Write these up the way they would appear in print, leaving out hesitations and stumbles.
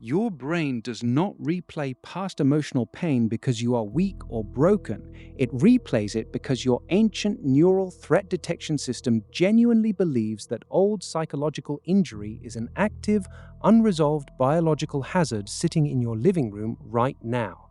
Your brain does not replay past emotional pain because you are weak or broken. It replays it because your ancient neural threat detection system genuinely believes that old psychological injury is an active, unresolved biological hazard sitting in your living room right now.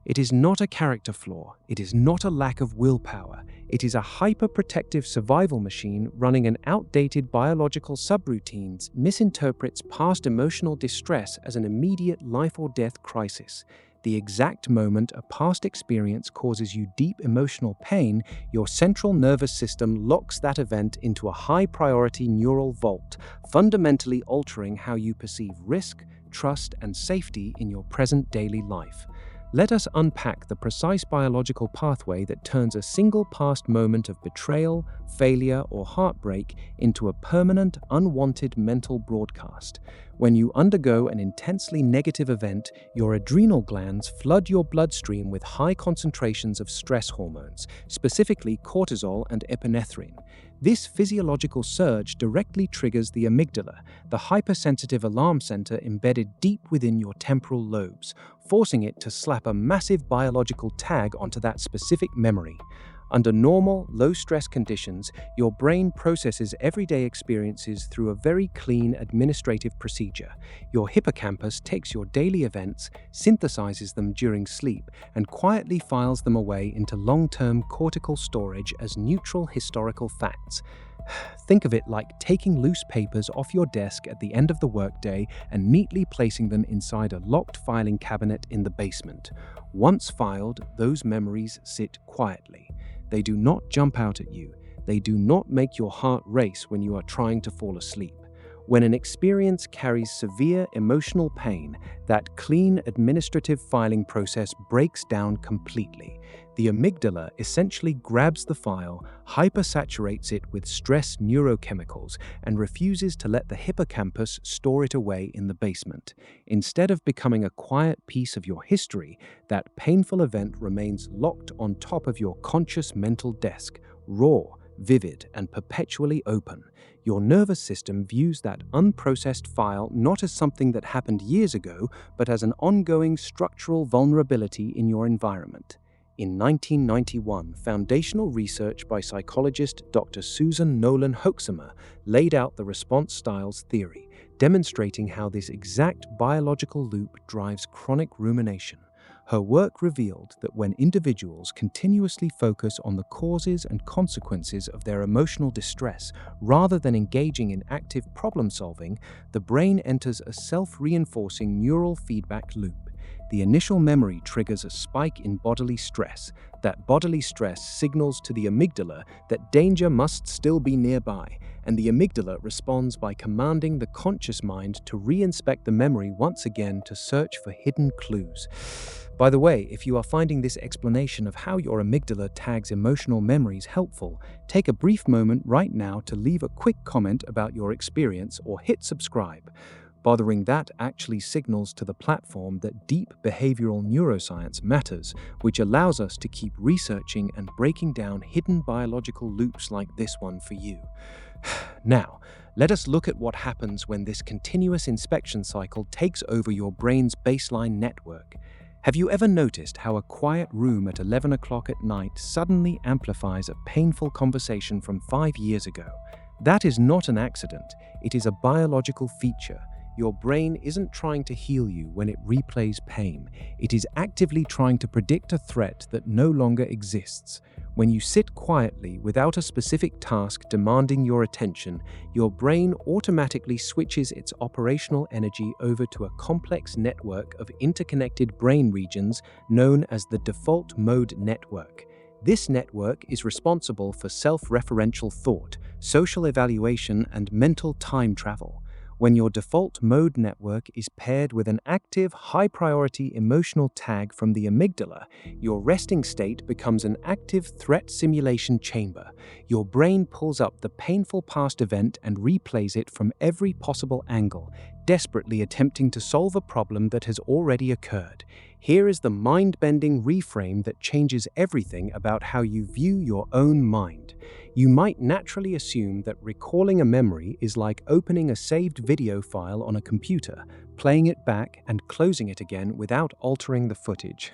It is not a character flaw. It is not a lack of willpower. It is a hyper-protective survival machine running an outdated biological subroutines misinterprets past emotional distress as an immediate life or death crisis. The exact moment a past experience causes you deep emotional pain, your central nervous system locks that event into a high-priority neural vault, fundamentally altering how you perceive risk, trust, and safety in your present daily life. Let us unpack the precise biological pathway that turns a single past moment of betrayal, failure, or heartbreak into a permanent, unwanted mental broadcast. When you undergo an intensely negative event, your adrenal glands flood your bloodstream with high concentrations of stress hormones, specifically cortisol and epinephrine. This physiological surge directly triggers the amygdala, the hypersensitive alarm center embedded deep within your temporal lobes, forcing it to slap a massive biological tag onto that specific memory. Under normal, low-stress conditions, your brain processes everyday experiences through a very clean administrative procedure. Your hippocampus takes your daily events, synthesizes them during sleep, and quietly files them away into long-term cortical storage as neutral historical facts. Think of it like taking loose papers off your desk at the end of the workday and neatly placing them inside a locked filing cabinet in the basement. Once filed, those memories sit quietly. They do not jump out at you. They do not make your heart race when you are trying to fall asleep. When an experience carries severe emotional pain, that clean administrative filing process breaks down completely. The amygdala essentially grabs the file, hypersaturates it with stress neurochemicals, and refuses to let the hippocampus store it away in the basement. Instead of becoming a quiet piece of your history, that painful event remains locked on top of your conscious mental desk, raw, vivid, and perpetually open. Your nervous system views that unprocessed file not as something that happened years ago, but as an ongoing structural vulnerability in your environment. In 1991, foundational research by psychologist Dr. Susan Nolan Hoeksema laid out the response styles theory, demonstrating how this exact biological loop drives chronic rumination. Her work revealed that when individuals continuously focus on the causes and consequences of their emotional distress rather than engaging in active problem solving, the brain enters a self-reinforcing neural feedback loop. The initial memory triggers a spike in bodily stress. That bodily stress signals to the amygdala that danger must still be nearby, and the amygdala responds by commanding the conscious mind to re-inspect the memory once again to search for hidden clues. By the way, if you are finding this explanation of how your amygdala tags emotional memories helpful, take a brief moment right now to leave a quick comment about your experience or hit subscribe. Bothering that actually signals to the platform that deep behavioral neuroscience matters, which allows us to keep researching and breaking down hidden biological loops like this one for you. Now, let us look at what happens when this continuous inspection cycle takes over your brain's baseline network. Have you ever noticed how a quiet room at 11 o'clock at night suddenly amplifies a painful conversation from 5 years ago? That is not an accident. It is a biological feature. Your brain isn't trying to heal you when it replays pain. It is actively trying to predict a threat that no longer exists. When you sit quietly without a specific task demanding your attention, your brain automatically switches its operational energy over to a complex network of interconnected brain regions known as the default mode network. This network is responsible for self-referential thought, social evaluation, and mental time travel. When your default mode network is paired with an active, high-priority emotional tag from the amygdala, your resting state becomes an active threat simulation chamber. Your brain pulls up the painful past event and replays it from every possible angle, desperately attempting to solve a problem that has already occurred. Here is the mind-bending reframe that changes everything about how you view your own mind. You might naturally assume that recalling a memory is like opening a saved video file on a computer, playing it back and closing it again without altering the footage.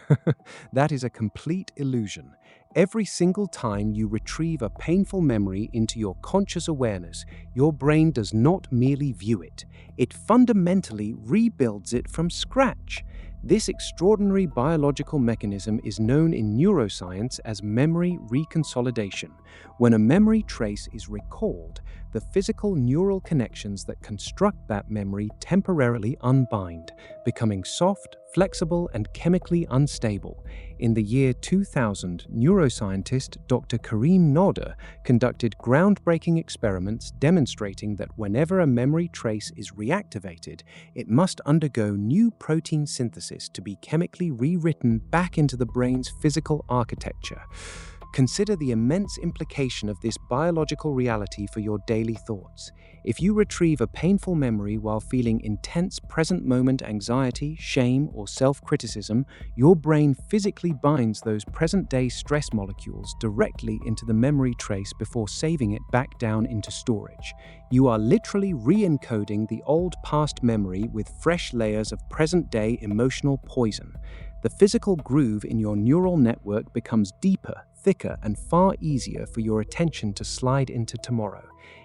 That is a complete illusion. Every single time you retrieve a painful memory into your conscious awareness, your brain does not merely view it, it fundamentally rebuilds it from scratch. This extraordinary biological mechanism is known in neuroscience as memory reconsolidation. When a memory trace is recalled, the physical neural connections that construct that memory temporarily unbind, becoming soft, flexible, and chemically unstable. In the year 2000, neuroscientist Dr. Karim Nodder conducted groundbreaking experiments demonstrating that whenever a memory trace is reactivated, it must undergo new protein synthesis to be chemically rewritten back into the brain's physical architecture. Consider the immense implication of this biological reality for your daily thoughts. If you retrieve a painful memory while feeling intense present-moment anxiety, shame, or self-criticism, your brain physically binds those present-day stress molecules directly into the memory trace before saving it back down into storage. You are literally re-encoding the old past memory with fresh layers of present-day emotional poison. The physical groove in your neural network becomes deeper, thicker, and far easier for your attention to slide into tomorrow.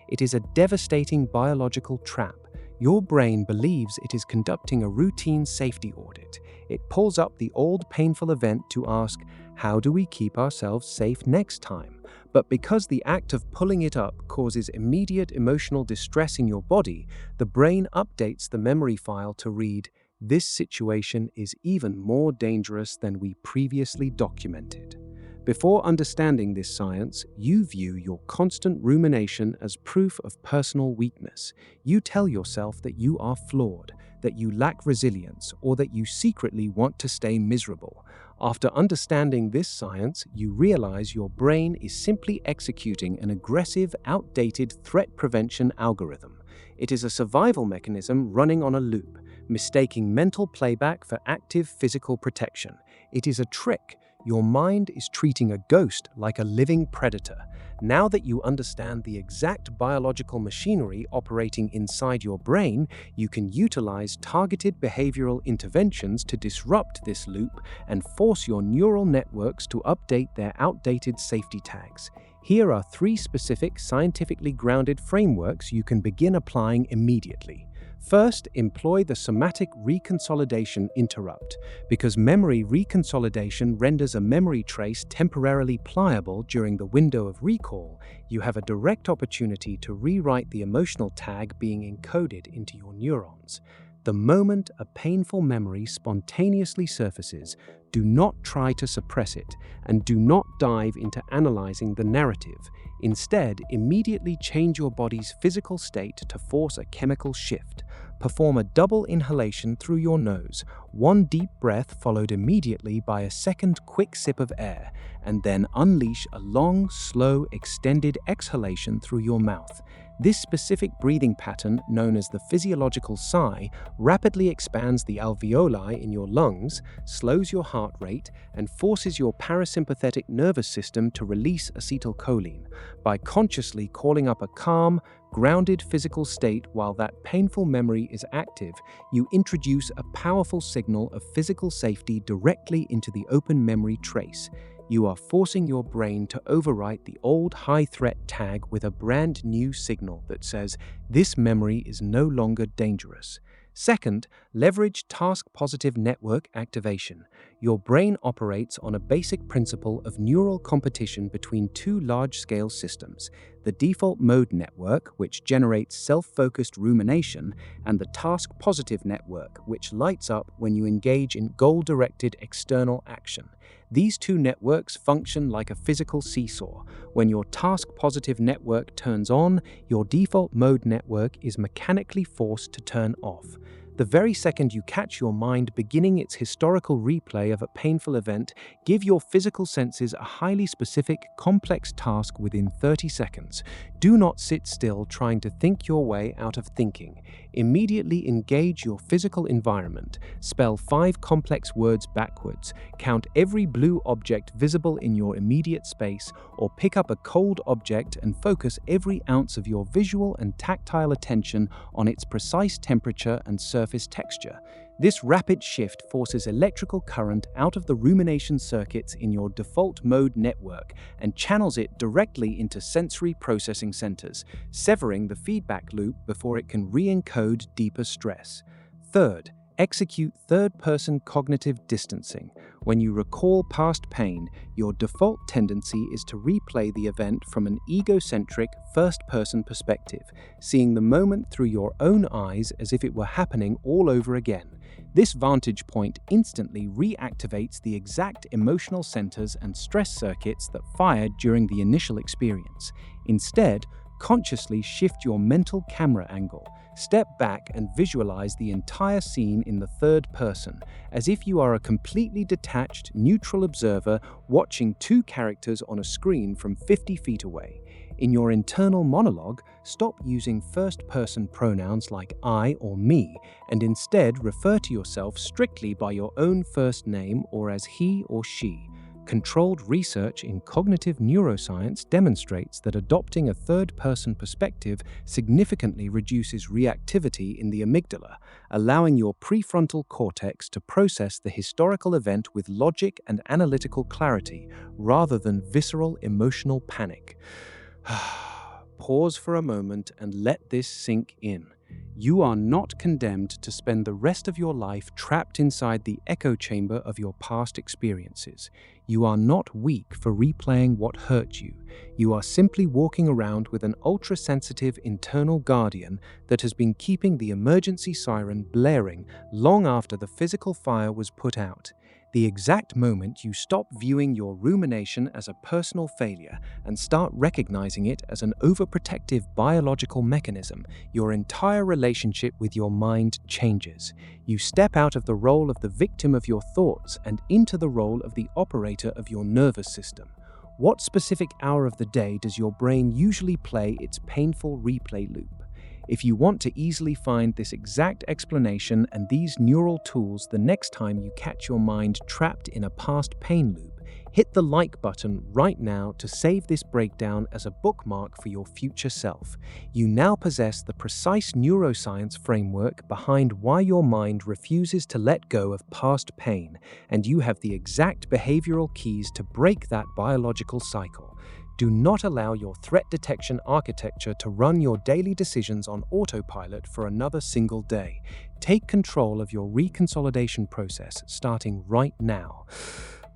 It is a devastating biological trap. Your brain believes it is conducting a routine safety audit. It pulls up the old painful event to ask, how do we keep ourselves safe next time? But because the act of pulling it up causes immediate emotional distress in your body, the brain updates the memory file to read, this situation is even more dangerous than we previously documented. Before understanding this science, you view your constant rumination as proof of personal weakness. You tell yourself that you are flawed, that you lack resilience, or that you secretly want to stay miserable. After understanding this science, you realize your brain is simply executing an aggressive, outdated threat prevention algorithm. It is a survival mechanism running on a loop, mistaking mental playback for active physical protection. It is a trick. Your mind is treating a ghost like a living predator. Now that you understand the exact biological machinery operating inside your brain, you can utilize targeted behavioral interventions to disrupt this loop and force your neural networks to update their outdated safety tags. Here are 3 specific, scientifically grounded frameworks you can begin applying immediately. First, employ the somatic reconsolidation interrupt. Because memory reconsolidation renders a memory trace temporarily pliable during the window of recall, you have a direct opportunity to rewrite the emotional tag being encoded into your neurons. The moment a painful memory spontaneously surfaces, do not try to suppress it, and do not dive into analyzing the narrative. Instead, immediately change your body's physical state to force a chemical shift. Perform a double inhalation through your nose, 1 deep breath followed immediately by a second quick sip of air, and then unleash a long, slow, extended exhalation through your mouth. This specific breathing pattern, known as the physiological sigh, rapidly expands the alveoli in your lungs, slows your heart rate, and forces your parasympathetic nervous system to release acetylcholine. By consciously calling up a calm, grounded physical state while that painful memory is active, you introduce a powerful signal of physical safety directly into the open memory trace. You are forcing your brain to overwrite the old high-threat tag with a brand new signal that says, this memory is no longer dangerous. Second, leverage task-positive network activation. Your brain operates on a basic principle of neural competition between 2 large-scale systems, the default mode network, which generates self-focused rumination, and the task-positive network, which lights up when you engage in goal-directed external action. These 2 networks function like a physical seesaw. When your task-positive network turns on, your default mode network is mechanically forced to turn off. The very second you catch your mind beginning its historical replay of a painful event, give your physical senses a highly specific, complex task within 30 seconds. Do not sit still trying to think your way out of thinking. Immediately engage your physical environment, spell 5 complex words backwards, count every blue object visible in your immediate space, or pick up a cold object and focus every ounce of your visual and tactile attention on its precise temperature and surface texture. This rapid shift forces electrical current out of the rumination circuits in your default mode network and channels it directly into sensory processing centers, severing the feedback loop before it can re-encode deeper stress. Third, execute third-person cognitive distancing. When you recall past pain, your default tendency is to replay the event from an egocentric, first-person perspective, seeing the moment through your own eyes as if it were happening all over again. This vantage point instantly reactivates the exact emotional centers and stress circuits that fired during the initial experience. Instead, consciously shift your mental camera angle. Step back and visualize the entire scene in the third person, as if you are a completely detached, neutral observer watching 2 characters on a screen from 50 feet away. In your internal monologue, stop using first-person pronouns like I or me, and instead refer to yourself strictly by your own first name or as he or she. Controlled research in cognitive neuroscience demonstrates that adopting a third-person perspective significantly reduces reactivity in the amygdala, allowing your prefrontal cortex to process the historical event with logic and analytical clarity, rather than visceral emotional panic. Pause for a moment and let this sink in. You are not condemned to spend the rest of your life trapped inside the echo chamber of your past experiences. You are not weak for replaying what hurt you. You are simply walking around with an ultra-sensitive internal guardian that has been keeping the emergency siren blaring long after the physical fire was put out. The exact moment you stop viewing your rumination as a personal failure and start recognizing it as an overprotective biological mechanism, your entire relationship with your mind changes. You step out of the role of the victim of your thoughts and into the role of the operator of your nervous system. What specific hour of the day does your brain usually play its painful replay loop? If you want to easily find this exact explanation and these neural tools the next time you catch your mind trapped in a past pain loop, hit the like button right now to save this breakdown as a bookmark for your future self. You now possess the precise neuroscience framework behind why your mind refuses to let go of past pain, and you have the exact behavioral keys to break that biological cycle. Do not allow your threat detection architecture to run your daily decisions on autopilot for another single day. Take control of your reconsolidation process starting right now.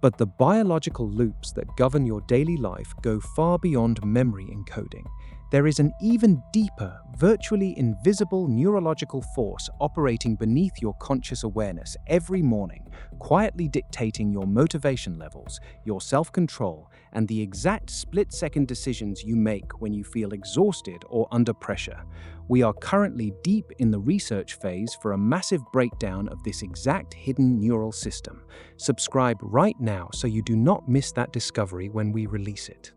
But the biological loops that govern your daily life go far beyond memory encoding. There is an even deeper, virtually invisible neurological force operating beneath your conscious awareness every morning, quietly dictating your motivation levels, your self-control, and the exact split-second decisions you make when you feel exhausted or under pressure. We are currently deep in the research phase for a massive breakdown of this exact hidden neural system. Subscribe right now so you do not miss that discovery when we release it.